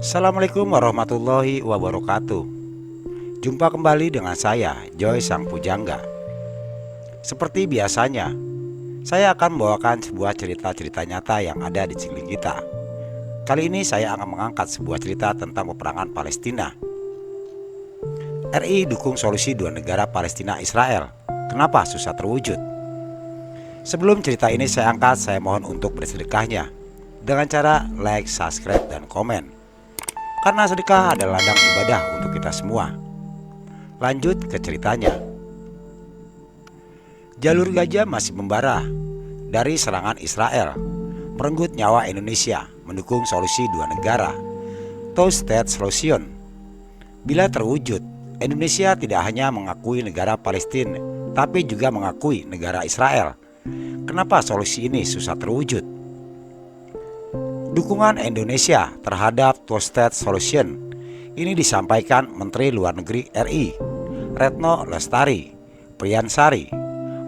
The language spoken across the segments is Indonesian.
Assalamualaikum warahmatullahi wabarakatuh. Jumpa kembali dengan saya, Joy Sang Pujangga. Seperti biasanya, saya akan membawakan sebuah cerita-cerita nyata yang ada di sekeliling kita. Kali ini saya akan mengangkat sebuah cerita tentang peperangan Palestina. RI dukung solusi dua negara Palestina-Israel. Kenapa susah terwujud? Sebelum cerita ini saya angkat, saya mohon untuk bersedekahnya dengan cara like, subscribe, dan komen. Karena sedekah adalah ladang ibadah untuk kita semua. Lanjut ke ceritanya. Jalur Gaza masih membara dari serangan Israel, merenggut nyawa Indonesia mendukung solusi dua negara, two-state solution. Bila terwujud, Indonesia tidak hanya mengakui negara Palestina, tapi juga mengakui negara Israel. Kenapa solusi ini susah terwujud? Dukungan Indonesia terhadap two-state solution ini disampaikan Menteri Luar Negeri RI Retno Lestari Priyansari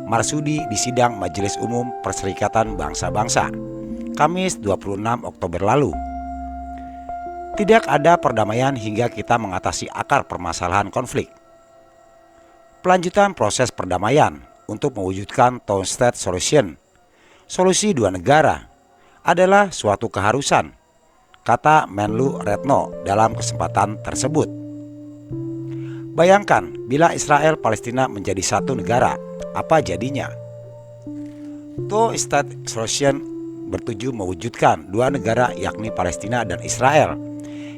Marsudi di sidang Majelis Umum Perserikatan Bangsa-Bangsa Kamis 26 Oktober lalu. Tidak ada perdamaian hingga kita mengatasi akar permasalahan konflik. Pelanjutan proses perdamaian untuk mewujudkan two-state solution, solusi dua negara, adalah suatu keharusan, kata Menlu Retno dalam kesempatan tersebut. Bayangkan bila Israel Palestina menjadi satu negara, apa jadinya? Two-state solution bertuju mewujudkan dua negara yakni Palestina dan Israel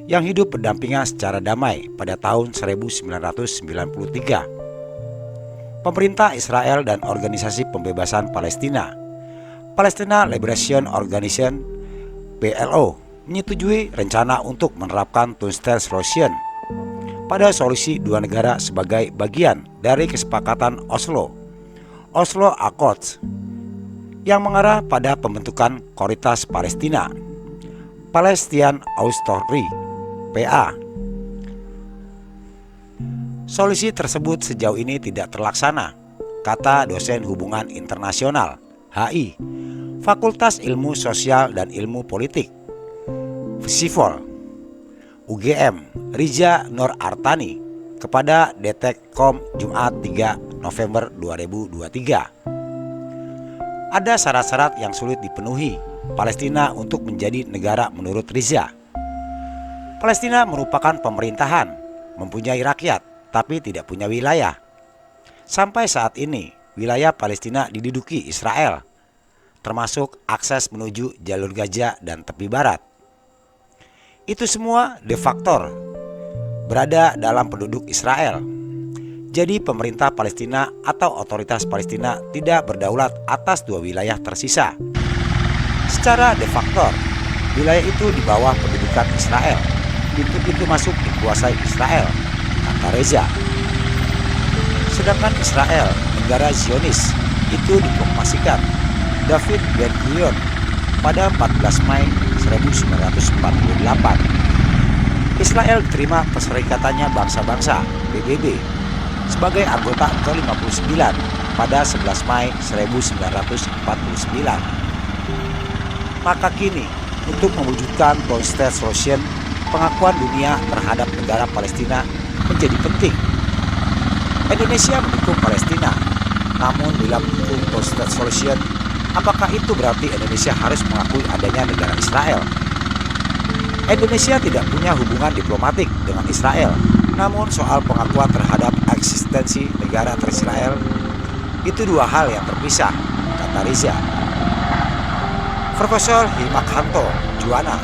yang hidup berdampingan secara damai pada tahun 1993. Pemerintah Israel dan Organisasi Pembebasan Palestina, Palestine Liberation Organization (PLO) menyetujui rencana untuk menerapkan two-state solution pada solusi dua negara sebagai bagian dari kesepakatan Oslo Accords yang mengarah pada pembentukan Otoritas Palestina, Palestinian Authority (PA). Solusi tersebut sejauh ini tidak terlaksana, kata dosen hubungan internasional HI Fakultas Ilmu Sosial dan Ilmu Politik SIFOL UGM Riza Nur Artani kepada Detik.com Jumat 3 November 2023. Ada syarat-syarat yang sulit dipenuhi Palestina untuk menjadi negara menurut Riza. Palestina merupakan pemerintahan, mempunyai rakyat, tapi tidak punya wilayah. Sampai saat ini, wilayah Palestina diduduki Israel, termasuk akses menuju jalur Gaza dan tepi barat. Itu semua de facto berada dalam penduduk Israel. Jadi pemerintah Palestina atau otoritas Palestina tidak berdaulat atas dua wilayah tersisa. Secara de facto, wilayah itu di bawah pendudukan Israel. Pintu-pintu masuk dikuasai Israel, kata Reza. Sedangkan Israel, negara Zionis, itu diproklamasikan David Ben-Gurion pada 14 Mei 1948. Israel diterima Perserikatannya Bangsa-Bangsa PBB sebagai anggota ke-59 pada 11 Mei 1949. Maka kini untuk mewujudkan two-state solution, pengakuan dunia terhadap negara Palestina menjadi penting. Indonesia mendukung Palestina, namun bila mendukung two-state solution, apakah itu berarti Indonesia harus mengakui adanya negara Israel? Indonesia tidak punya hubungan diplomatik dengan Israel, namun soal pengakuan terhadap eksistensi negara Israel itu dua hal yang terpisah, kata Riza. Profesor Himakhanto Juwana,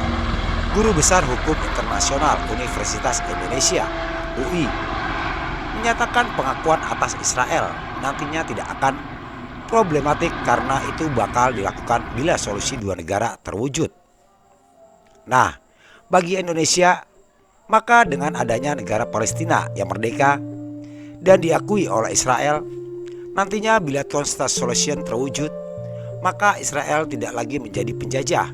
Guru Besar Hukum Internasional Universitas Indonesia (UI), menyatakan pengakuan atas Israel nantinya tidak akan problematik karena itu bakal dilakukan bila solusi dua negara terwujud. Nah, bagi Indonesia, maka dengan adanya negara Palestina yang merdeka dan diakui oleh Israel, nantinya bila two-state solution terwujud, maka Israel tidak lagi menjadi penjajah.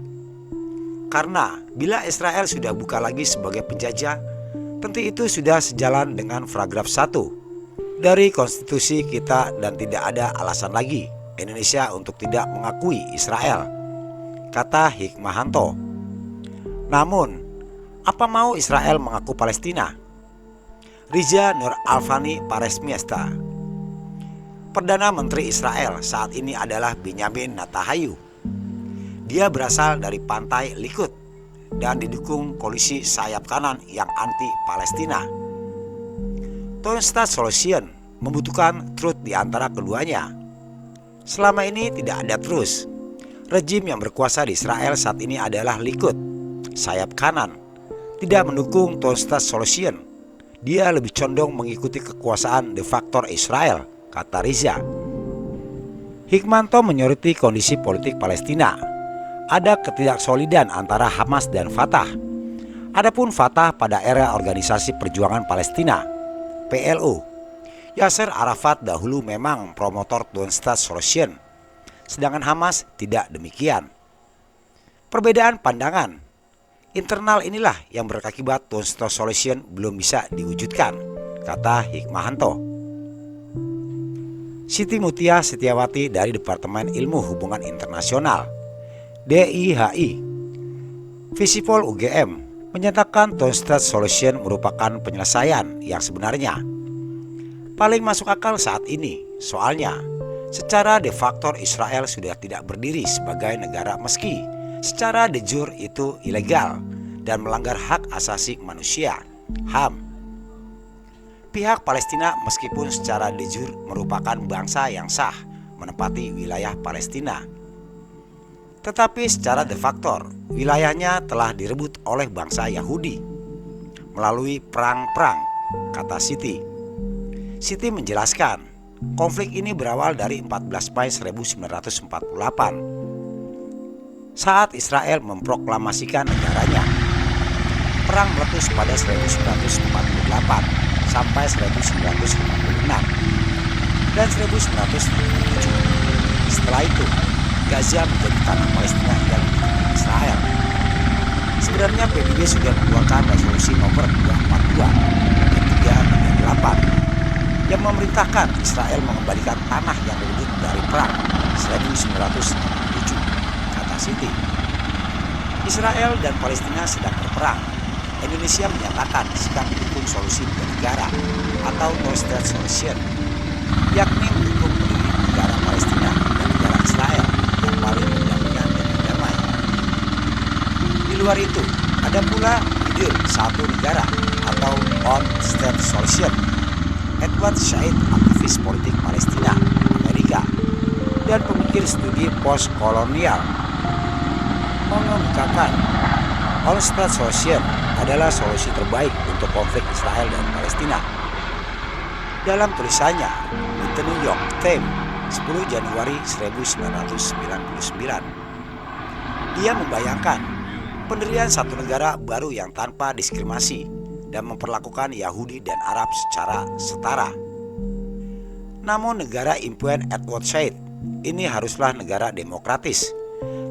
Karena bila Israel sudah bukan lagi sebagai penjajah, tentu itu sudah sejalan dengan paragraf 1 dari konstitusi kita dan tidak ada alasan lagi Indonesia untuk tidak mengakui Israel, kata Hikmahanto. Namun, Apa mau Israel mengaku Palestina? Riza Nur Alfani Paresmiasta. Perdana Menteri Israel saat ini adalah Benyamin Netanyahu. Dia berasal dari pantai Likud dan didukung koalisi sayap kanan yang anti-Palestina. Two-state solution membutuhkan truth di antara keduanya. Selama ini tidak ada truth. Rejim yang berkuasa di Israel saat ini adalah Likud, sayap kanan, tidak mendukung two-state solution. Dia lebih condong mengikuti kekuasaan de facto Israel, kata Riza. Hikmanto menyoroti kondisi politik Palestina. Ada ketidaksolidan antara Hamas dan Fatah. Adapun Fatah pada era Organisasi Perjuangan Palestina, PLO, Yasser Arafat dahulu memang promotor two-state solution, sedangkan Hamas tidak demikian. Perbedaan pandangan internal inilah yang berakibat two-state solution belum bisa diwujudkan, kata Hikmahanto. Siti Mutia Setiawati dari Departemen Ilmu Hubungan Internasional, DIHI, Visipol UGM, menyatakan two-state solution merupakan penyelesaian yang sebenarnya. Paling masuk akal saat ini, soalnya secara de facto Israel sudah tidak berdiri sebagai negara meski secara de jure itu ilegal dan melanggar hak asasi manusia, HAM. Pihak Palestina meskipun secara de jure merupakan bangsa yang sah menempati wilayah Palestina, tetapi secara de facto wilayahnya telah direbut oleh bangsa Yahudi melalui perang-perang, kata Siti. Siti menjelaskan, konflik ini berawal dari 14 Mei 1948 saat Israel memproklamasikan negaranya. Perang meletus pada 1948 sampai 1956 dan 1967. Setelah itu, Gaza menjadi tanah Palestina yang diikuti Israel. Sebenarnya PBB sudah mengeluarkan resolusi nomor 242 dan 338 yang memerintahkan Israel mengembalikan tanah yang direbut dari perang 1967, kata Siti. Israel dan Palestina sedang berperang. Indonesia menyatakan sikap mendukung solusi dua negara atau two-state solution, yakni mendukung pendirian negara Palestina dan negara Israel yang paling berdampingan dan damai. Di luar itu, ada pula ide satu negara atau one-state solution. Edward Said, aktivis politik Palestina, Amerika, dan pemikir studi postkolonial, mengemukakan one-state solution adalah solusi terbaik untuk konflik Israel dan Palestina. Dalam tulisannya di The New York Times 10 Januari 1999, dia membayangkan pendirian satu negara baru yang tanpa diskriminasi dan memperlakukan Yahudi dan Arab secara setara. Namun negara impian Edward Said ini haruslah negara demokratis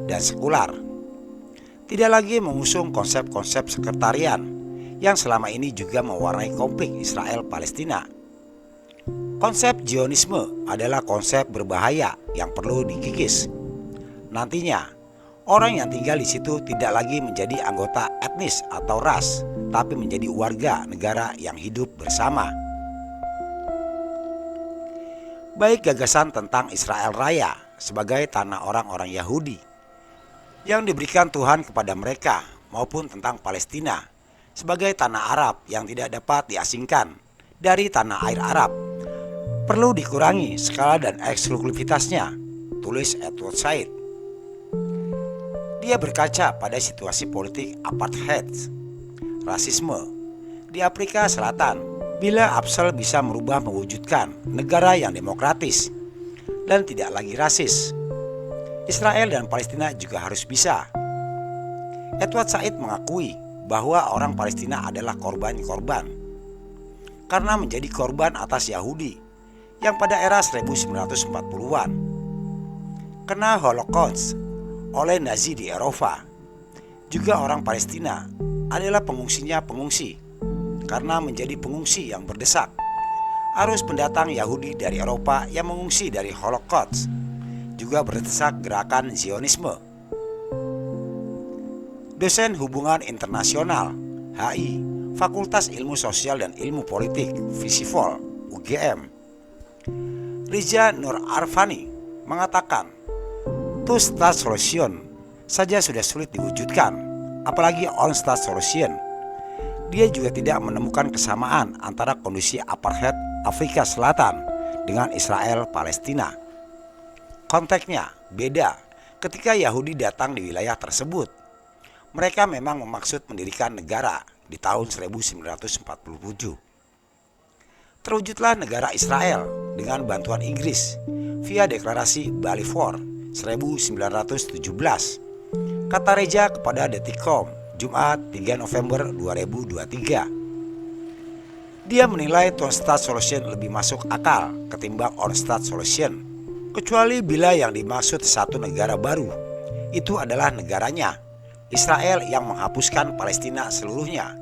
dan sekular, tidak lagi mengusung konsep-konsep sekretarian yang selama ini juga mewarnai konflik Israel-Palestina. Konsep Zionisme adalah konsep berbahaya yang perlu dikikis. Nantinya, orang yang tinggal di situ tidak lagi menjadi anggota etnis atau ras, tapi menjadi warga negara yang hidup bersama. Baik gagasan tentang Israel Raya sebagai tanah orang-orang Yahudi yang diberikan Tuhan kepada mereka, maupun tentang Palestina sebagai tanah Arab yang tidak dapat diasingkan dari tanah air Arab, perlu dikurangi skala dan eksklusivitasnya, tulis Edward Said. Dia berkaca pada situasi politik apartheid, rasisme di Afrika Selatan, bila Absel bisa merubah mewujudkan negara yang demokratis dan tidak lagi rasis. Israel dan Palestina juga harus bisa. Edward Said mengakui bahwa orang Palestina adalah korban-korban karena menjadi korban atas Yahudi yang pada era 1940-an kena Holocaust oleh Nazi di Eropa. Juga orang Palestina adalah pengungsi karena menjadi pengungsi yang berdesak. Arus pendatang Yahudi dari Eropa yang mengungsi dari Holocaust juga berdesak gerakan Zionisme. Dosen hubungan internasional HI, Fakultas Ilmu Sosial dan Ilmu Politik, Visipol, UGM. Riza Nur Arfani mengatakan, two-state solution saja sudah sulit diwujudkan, apalagi one-state solution. Dia juga tidak menemukan kesamaan antara kondisi apartheid Afrika Selatan dengan Israel Palestina. Konteksnya beda ketika Yahudi datang di wilayah tersebut. Mereka memang memaksud mendirikan negara di tahun 1947. Terwujudlah negara Israel dengan bantuan Inggris via deklarasi Balfour 1917. Kata Reza kepada Detikcom Jumat 3 November 2023. Dia menilai two-state solution lebih masuk akal ketimbang one-state solution, kecuali bila yang dimaksud satu negara baru itu adalah negaranya, Israel, yang menghapuskan Palestina seluruhnya.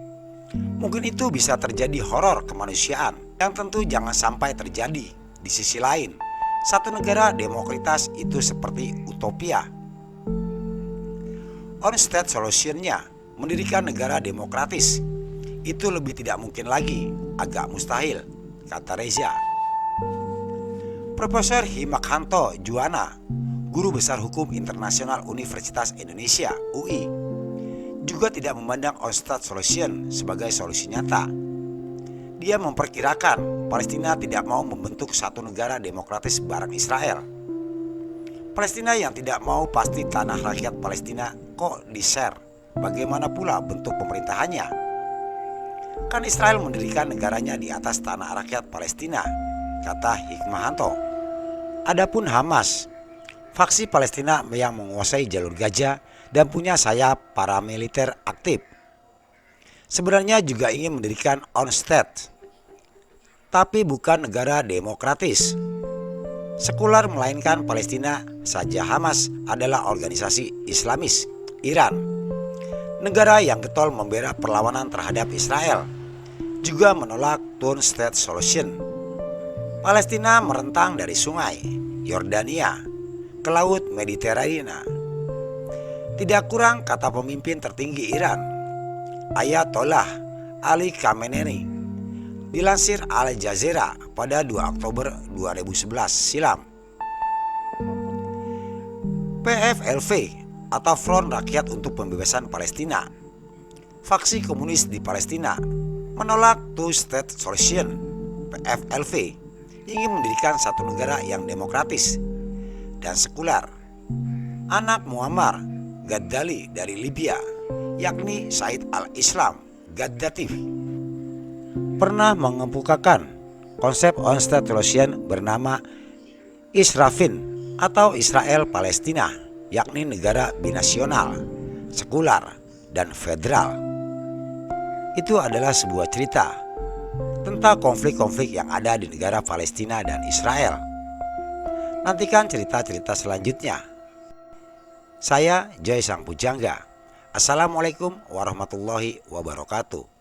Mungkin itu bisa terjadi horor kemanusiaan yang tentu jangan sampai terjadi. Di sisi lain, satu negara demokratis itu seperti utopia. One-state solution-nya mendirikan negara demokratis itu lebih tidak mungkin lagi, agak mustahil, kata Reza. Profesor Himakhanto Juwana, guru besar hukum internasional Universitas Indonesia UI, juga tidak memandang one-state solution sebagai solusi nyata. Dia memperkirakan Palestina tidak mau membentuk satu negara demokratis bareng Israel. Palestina yang tidak mau pasti tanah rakyat Palestina kok di-share. Bagaimana pula bentuk pemerintahannya? Kan Israel mendirikan negaranya di atas tanah rakyat Palestina, kata Hikmahanto. Adapun Hamas, faksi Palestina yang menguasai jalur Gaza dan punya sayap paramiliter aktif, sebenarnya juga ingin mendirikan one-state, tapi bukan negara demokratis, sekular, melainkan Palestina saja. Hamas adalah organisasi Islamis Iran, negara yang getol membela perlawanan terhadap Israel, juga menolak two-state solution. Palestina merentang dari sungai Yordania ke laut Mediterania. Tidak kurang, kata pemimpin tertinggi Iran, Ayatollah Ali Khamenei, dilansir Al Jazeera pada 2 Oktober 2011 silam. PFLP atau Front Rakyat untuk Pembebasan Palestina, faksi komunis di Palestina, menolak two-state solution. PFLP ingin mendirikan satu negara yang demokratis dan sekular. Anak Muammar Gaddafi dari Libya, yakni Said al-Islam Gaddafi, pernah mengemukakan konsep one-state solution bernama Israfin atau Israel Palestina, yakni negara binasional, sekular, dan federal. Itu adalah sebuah cerita tentang konflik-konflik yang ada di negara Palestina dan Israel. Nantikan cerita-cerita selanjutnya. Saya Joy Sang Pujangga. Assalamualaikum warahmatullahi wabarakatuh.